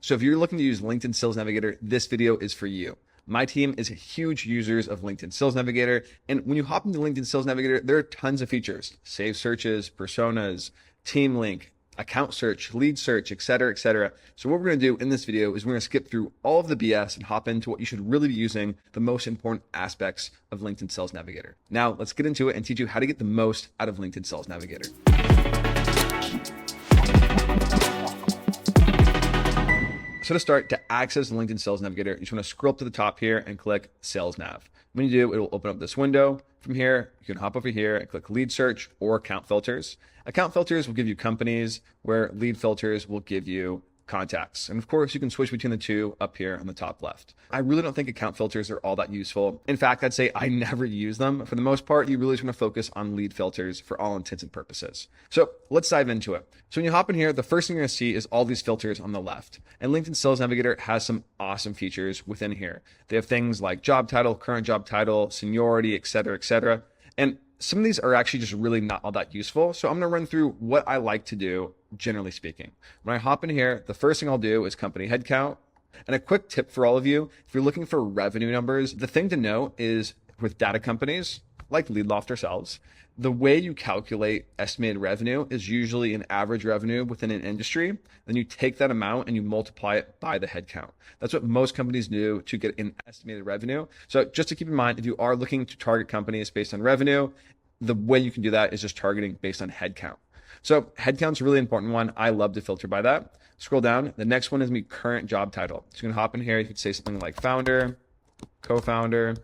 So if you're looking to use LinkedIn Sales Navigator, this video is for you. My team is huge users of LinkedIn Sales Navigator. And when you hop into LinkedIn Sales Navigator, there are tons of features: save searches, personas, team link, account search, lead search, et cetera, et cetera. So what we're going to do in this video is we're going to skip through all of the BS and hop into what you should really be using, the most important aspects of LinkedIn Sales Navigator. Now let's get into it and teach you how to get the most out of LinkedIn Sales Navigator. So to start, to access the LinkedIn Sales Navigator, you just want to scroll up to the top here and click Sales Nav. When you do, it will open up this window. From here, you can hop over here and click Lead Search or Account Filters. Account filters will give you companies, where lead filters will give you contacts. And of course, you can switch between the two up here on the top left. I really don't think account filters are all that useful. In fact, I'd say I never use them. For the most part, you really just want to focus on lead filters for all intents and purposes. So let's dive into it. So when you hop in here, the first thing you're going to see is all these filters on the left. And LinkedIn Sales Navigator has some awesome features within here. They have things like job title, current job title, seniority, et cetera, et cetera. And some of these are actually just really not all that useful. So I'm going to run through what I like to do, generally speaking. When I hop in here, the first thing I'll do is company headcount. And a quick tip for all of you, if you're looking for revenue numbers, the thing to know is with data companies like LeadLoft ourselves, the way you calculate estimated revenue is usually an average revenue within an industry. Then you take that amount and you multiply it by the headcount. That's what most companies do to get an estimated revenue. So just to keep in mind, if you are looking to target companies based on revenue, the way you can do that is just targeting based on headcount. So headcount's a really important one. I love to filter by that. Scroll down. The next one is me current job title. So you can hop in here. You could say something like founder, co-founder.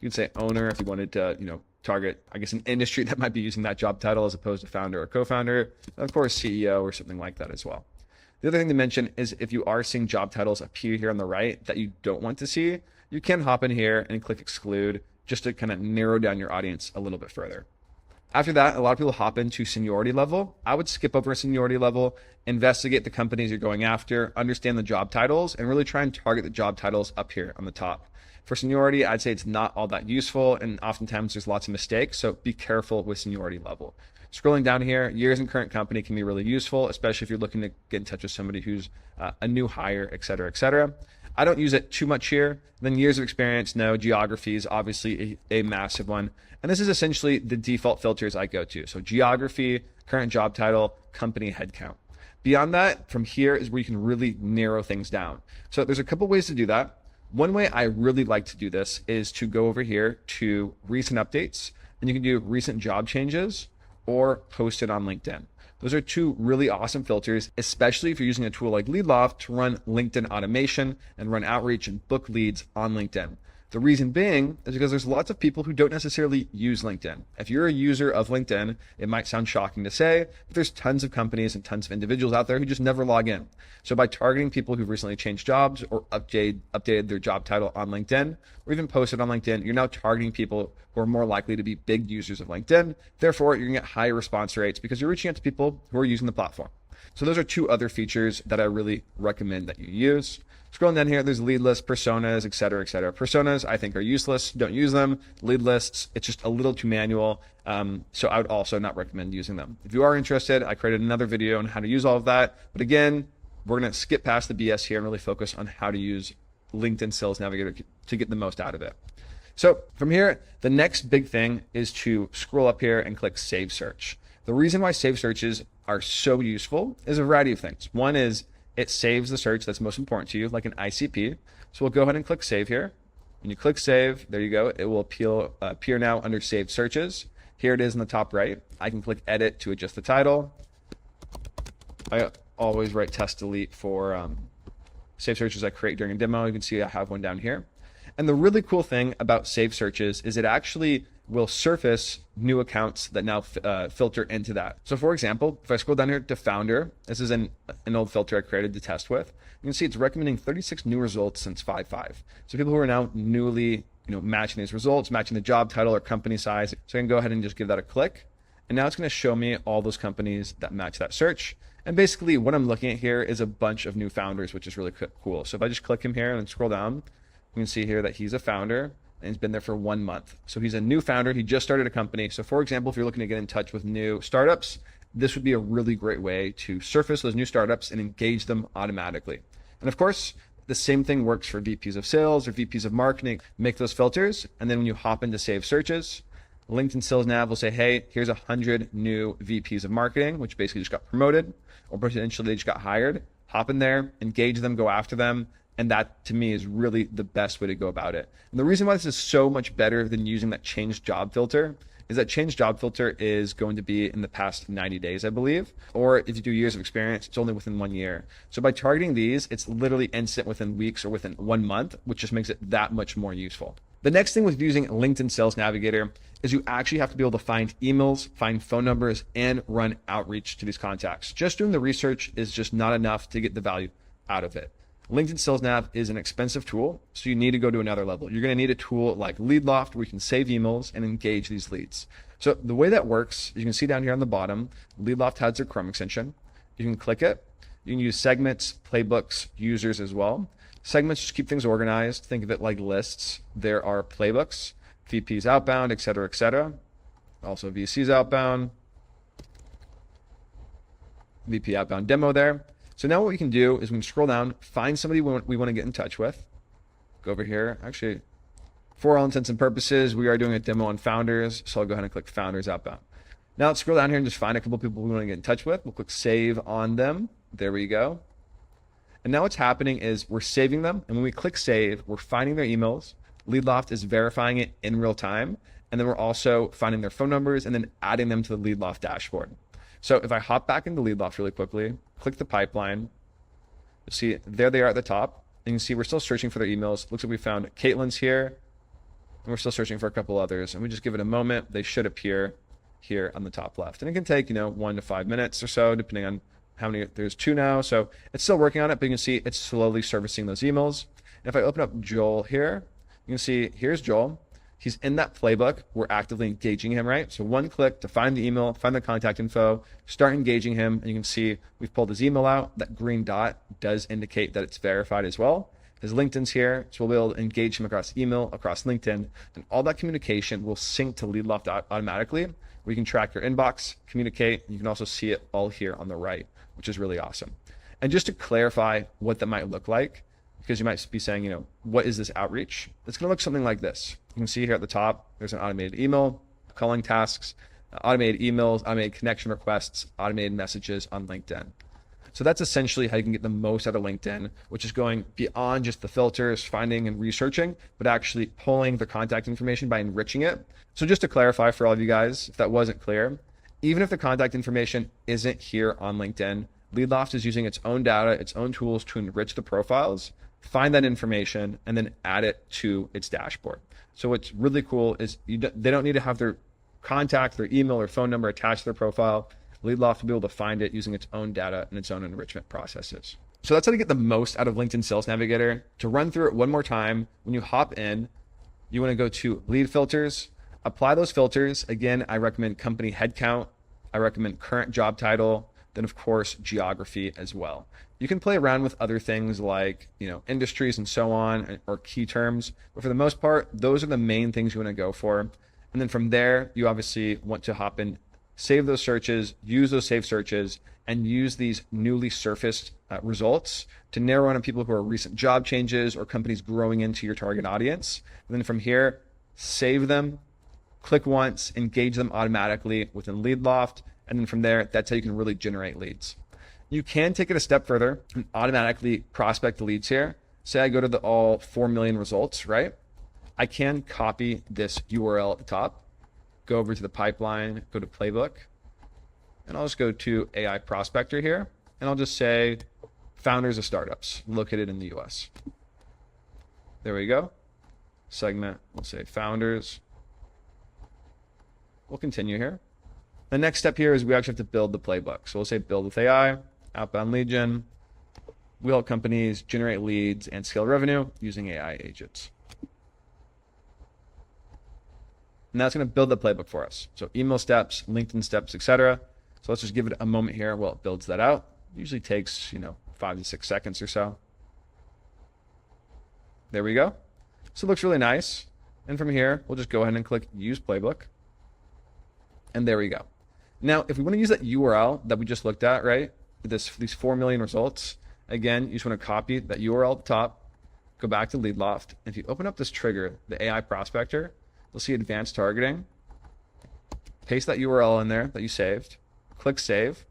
You could say owner if you wanted to, target, I guess, an industry that might be using that job title as opposed to founder or co-founder. And of course, CEO or something like that as well. The other thing to mention is if you are seeing job titles appear here on the right that you don't want to see, you can hop in here and click exclude just to kind of narrow down your audience a little bit further. After that, a lot of people hop into seniority level. I would skip over seniority level, investigate the companies you're going after, understand the job titles, and really try and target the job titles up here on the top. For seniority, I'd say it's not all that useful, and oftentimes there's lots of mistakes, so be careful with seniority level. Scrolling down here, years in current company can be really useful, especially if you're looking to get in touch with somebody who's a new hire, et cetera, et cetera. I don't use it too much here. Then years of experience, no. Geography is obviously a massive one. And this is essentially the default filters I go to. So geography, current job title, company headcount. Beyond that, from here is where you can really narrow things down. So there's a couple ways to do that. One way I really like to do this is to go over here to recent updates, and you can do recent job changes or post it on LinkedIn. Those are two really awesome filters, especially if you're using a tool like LeadLoft to run LinkedIn automation and run outreach and book leads on LinkedIn. The reason being is because there's lots of people who don't necessarily use LinkedIn. If you're a user of LinkedIn, it might sound shocking to say, but there's tons of companies and tons of individuals out there who just never log in. So by targeting people who've recently changed jobs or updated their job title on LinkedIn, or even posted on LinkedIn, you're now targeting people who are more likely to be big users of LinkedIn. Therefore, you're gonna get higher response rates because you're reaching out to people who are using the platform. So those are two other features that I really recommend that you use. Scrolling down here, there's lead lists, personas, et cetera, et cetera. Personas, I think, are useless. Don't use them. Lead lists, it's just a little too manual. So I would also not recommend using them. If you are interested, I created another video on how to use all of that. But again, we're going to skip past the BS here and really focus on how to use LinkedIn Sales Navigator to get the most out of it. So from here, the next big thing is to scroll up here and click Save Search. The reason why Save Searches are so useful is a variety of things. One is it saves the search that's most important to you, like an ICP. So we'll go ahead and click Save here. When you click Save, there you go. It will appear now under Saved Searches. Here it is in the top right. I can click Edit to adjust the title. I always write test delete for Saved Searches I create during a demo. You can see I have one down here. And the really cool thing about Saved Searches is it actually will surface new accounts that now filter into that. So for example, if I scroll down here to founder, this is an old filter I created to test with. You can see it's recommending 36 new results since 5.5. So people who are now newly matching these results, matching the job title or company size. So I can go ahead and just give that a click. And now it's going to show me all those companies that match that search. And basically what I'm looking at here is a bunch of new founders, which is really cool. So if I just click him here and scroll down, you can see here that he's a founder. And he's been there for 1 month. So he's a new founder. He just started a company. So for example, if you're looking to get in touch with new startups, this would be a really great way to surface those new startups and engage them automatically. And of course, the same thing works for VPs of sales or VPs of marketing. Make those filters, and then when you hop into save searches, LinkedIn Sales Nav will say, hey, here's 100 new VPs of marketing, which basically just got promoted or potentially they just got hired. Hop in there, engage them, go after them. And that to me is really the best way to go about it. And the reason why this is so much better than using that change job filter is that change job filter is going to be in the past 90 days, I believe. Or if you do years of experience, it's only within 1 year. So by targeting these, it's literally instant within weeks or within 1 month, which just makes it that much more useful. The next thing with using LinkedIn Sales Navigator is you actually have to be able to find emails, find phone numbers, and run outreach to these contacts. Just doing the research is just not enough to get the value out of it. LinkedIn Sales Nav is an expensive tool, so you need to go to another level. You're going to need a tool like LeadLoft where you can save emails and engage these leads. So the way that works, you can see down here on the bottom, LeadLoft has their Chrome extension. You can click it. You can use segments, playbooks, users as well. Segments just keep things organized. Think of it like lists. There are playbooks, VPs outbound, et cetera, et cetera. Also VCs outbound, VP outbound demo there. So now what we can do is we can scroll down, find somebody we want to get in touch with. Go over here. Actually, for all intents and purposes, we are doing a demo on founders. So I'll go ahead and click founders outbound. Now let's scroll down here and just find a couple of people we want to get in touch with. We'll click save on them. There we go. And now what's happening is we're saving them. And when we click save, we're finding their emails. LeadLoft is verifying it in real time. And then we're also finding their phone numbers and then adding them to the LeadLoft dashboard. So if I hop back into LeadLoft really quickly, click the pipeline, you'll see there they are at the top. And you can see we're still searching for their emails. Looks like we found Caitlin's here. And we're still searching for a couple others. And we just give it a moment. They should appear here on the top left. And it can take, 1 to 5 minutes or so, depending on how many. There's 2 now. So it's still working on it, but you can see it's slowly servicing those emails. And if I open up Joel here, you can see here's Joel. He's in that playbook. We're actively engaging him, right? So 1 click to find the email, find the contact info, start engaging him. And you can see we've pulled his email out. That green dot does indicate that it's verified as well. His LinkedIn's here. So we'll be able to engage him across email, across LinkedIn, and all that communication will sync to LeadLoft automatically. We can track your inbox, communicate. And you can also see it all here on the right, which is really awesome. And just to clarify what that might look like, because you might be saying, what is this outreach? It's going to look something like this. You can see here at the top, there's an automated email, calling tasks, automated emails, automated connection requests, automated messages on LinkedIn. So that's essentially how you can get the most out of LinkedIn, which is going beyond just the filters, finding and researching, but actually pulling the contact information by enriching it. So just to clarify for all of you guys, if that wasn't clear, even if the contact information isn't here on LinkedIn, LeadLoft is using its own data, its own tools to enrich the profiles, find that information, and then add it to its dashboard. So what's really cool is they don't need to have their contact, their email or phone number attached to their profile. LeadLoft will be able to find it using its own data and its own enrichment processes. So that's how to get the most out of LinkedIn Sales Navigator. To run through it one more time, when you hop in, you want to go to lead filters, apply those filters. Again, I recommend company headcount. I recommend current job title, then of course, geography as well. You can play around with other things like, industries and so on, or key terms. But for the most part, those are the main things you want to go for. And then from there, you obviously want to hop in, save those searches, use those saved searches, and use these newly surfaced results to narrow in on people who are recent job changes or companies growing into your target audience. And then from here, save them, click once, engage them automatically within LeadLoft. And then from there, that's how you can really generate leads. You can take it a step further and automatically prospect the leads here. Say I go to the all 4 million results, right? I can copy this URL at the top, go over to the pipeline, go to playbook, and I'll just go to AI prospector here. And I'll just say founders of startups located in the US. There we go. Segment, we'll say founders. We'll continue here. The next step here is we actually have to build the playbook. So we'll say build with AI, outbound lead gen. We help companies generate leads and scale revenue using AI agents. And that's going to build the playbook for us. So email steps, LinkedIn steps, etc. So let's just give it a moment here while it builds that out. It usually takes, 5 to 6 seconds or so. There we go. So it looks really nice. And from here, we'll just go ahead and click use playbook. And there we go. Now, if we want to use that URL that we just looked at, right? These 4 million results, again, you just want to copy that URL at the top, go back to LeadLoft. And if you open up this trigger, the AI prospector, you'll see advanced targeting. Paste that URL in there that you saved, click save.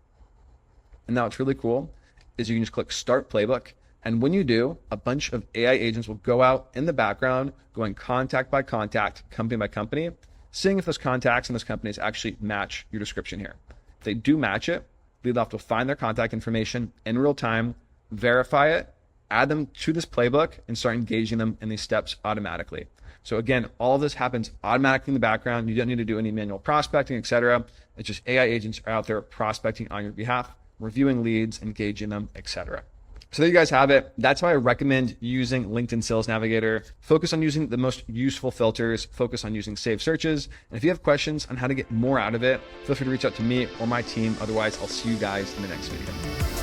And now what's really cool is you can just click start playbook. And when you do, a bunch of AI agents will go out in the background, going contact by contact, company by company, seeing if those contacts and those companies actually match your description here. If they do match it, LeadLoft will find their contact information in real time, verify it, add them to this playbook, and start engaging them in these steps automatically. So again, all of this happens automatically in the background. You don't need to do any manual prospecting, etc. It's just AI agents are out there prospecting on your behalf, reviewing leads, engaging them, etc. So there you guys have it. That's why I recommend using LinkedIn Sales Navigator. Focus on using the most useful filters, focus on using saved searches. And if you have questions on how to get more out of it, feel free to reach out to me or my team. Otherwise, I'll see you guys in the next video.